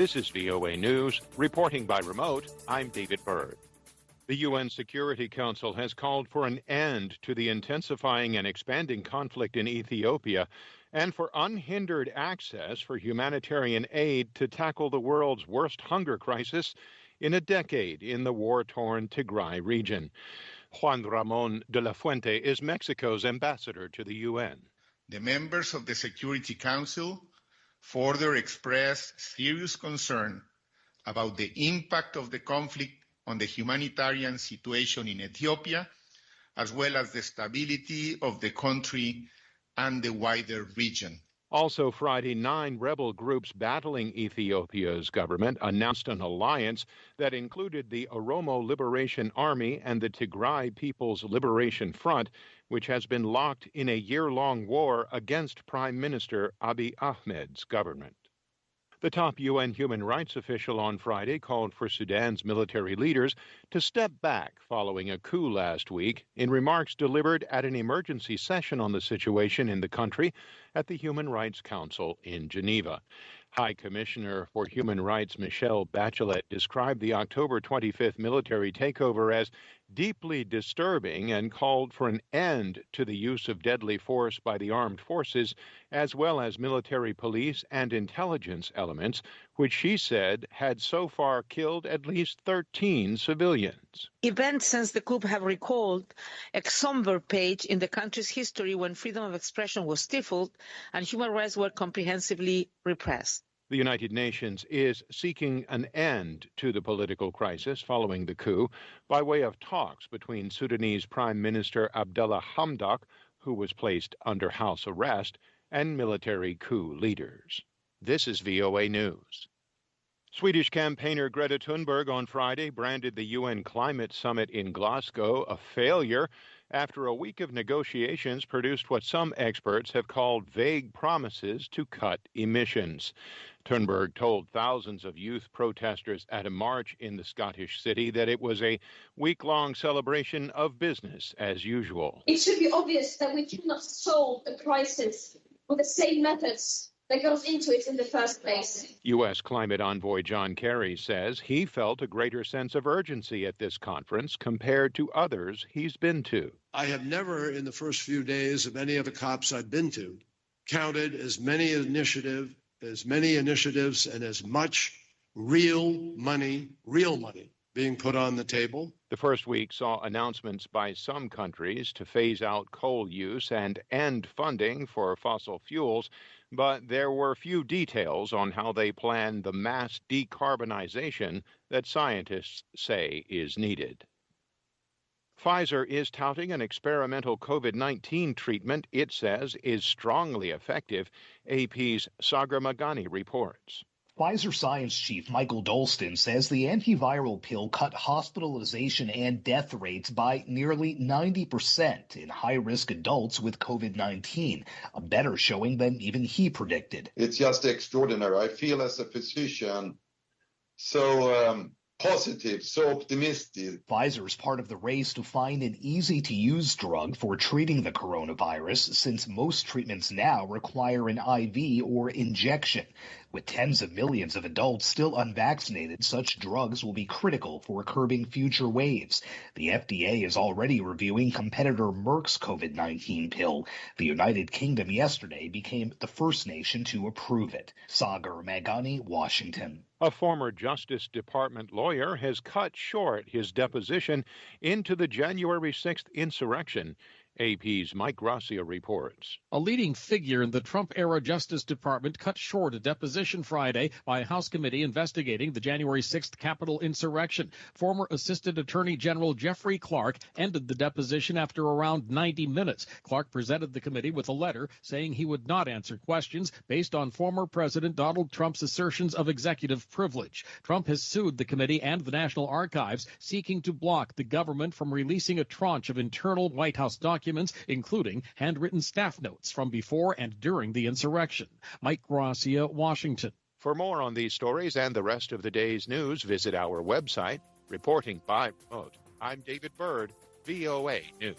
This is VOA News. Reporting by remote, I'm David Byrd. The UN Security Council has called for an end to the intensifying and expanding conflict in Ethiopia and for unhindered access for humanitarian aid to tackle the world's worst hunger crisis in a decade in the war-torn Tigray region. Juan Ramon de la Fuente is Mexico's ambassador to the UN. The members of the Security Council further expressed serious concern about the impact of the conflict on the humanitarian situation in Ethiopia, as well as the stability of the country and the wider region. Also Friday, 9 rebel groups battling Ethiopia's government announced an alliance that included the Oromo Liberation Army and the Tigray People's Liberation Front, which has been locked in a year-long war against Prime Minister Abiy Ahmed's government. The top UN human rights official on Friday called for Sudan's military leaders to step back following a coup last week in remarks delivered at an emergency session on the situation in the country at the Human Rights Council in Geneva. High Commissioner for Human Rights Michelle Bachelet described the October 25th military takeover as deeply disturbing and called for an end to the use of deadly force by the armed forces, as well as military police and intelligence elements, which she said had so far killed at least 13 civilians. Events since the coup have recalled a somber page in the country's history when freedom of expression was stifled and human rights were comprehensively repressed. The United Nations is seeking an end to the political crisis following the coup by way of talks between Sudanese Prime Minister Abdullah Hamdok, who was placed under house arrest, and military coup leaders. This is VOA News. Swedish campaigner Greta Thunberg on Friday branded the UN climate summit in Glasgow a failure after a week of negotiations produced what some experts have called vague promises to cut emissions. Thunberg told thousands of youth protesters at a march in the Scottish city that it was a week-long celebration of business as usual. It should be obvious that we cannot solve a crisis with the same methods that got us into it in the first place. U.S. climate envoy John Kerry says he felt a greater sense of urgency at this conference compared to others he's been to. I have never, in the first few days of any of the COPs I've been to, counted as many initiatives and as much real money being put on the table. The first week saw announcements by some countries to phase out coal use and end funding for fossil fuels, but there were few details on how they plan the mass decarbonization that scientists say is needed. Pfizer is touting an experimental COVID-19 treatment it says is strongly effective, AP's Sagar Magani reports. Pfizer science chief Michael Dolston says the antiviral pill cut hospitalization and death rates by nearly 90% in high-risk adults with COVID-19, a better showing than even he predicted. It's just extraordinary. I feel as a physician so positive, so optimistic. Pfizer is part of the race to find an easy-to-use drug for treating the coronavirus, since most treatments now require an IV or injection. With tens of millions of adults still unvaccinated, such drugs will be critical for curbing future waves. The FDA is already reviewing competitor Merck's COVID-19 pill. The United Kingdom yesterday became the first nation to approve it. Sagar Magani, Washington. A former Justice Department lawyer has cut short his deposition into the January 6th insurrection. AP's Mike Gracia reports. A leading figure in the Trump-era Justice Department cut short a deposition Friday by a House committee investigating the January 6th Capitol insurrection. Former Assistant Attorney General Jeffrey Clark ended the deposition after around 90 minutes. Clark presented the committee with a letter saying he would not answer questions based on former President Donald Trump's assertions of executive privilege. Trump has sued the committee and the National Archives, seeking to block the government from releasing a tranche of internal White House documents, including handwritten staff notes from before and during the insurrection. Mike Gracia, Washington. For more on these stories and the rest of the day's news, visit our website. Reporting by remote, I'm David Byrd, VOA News.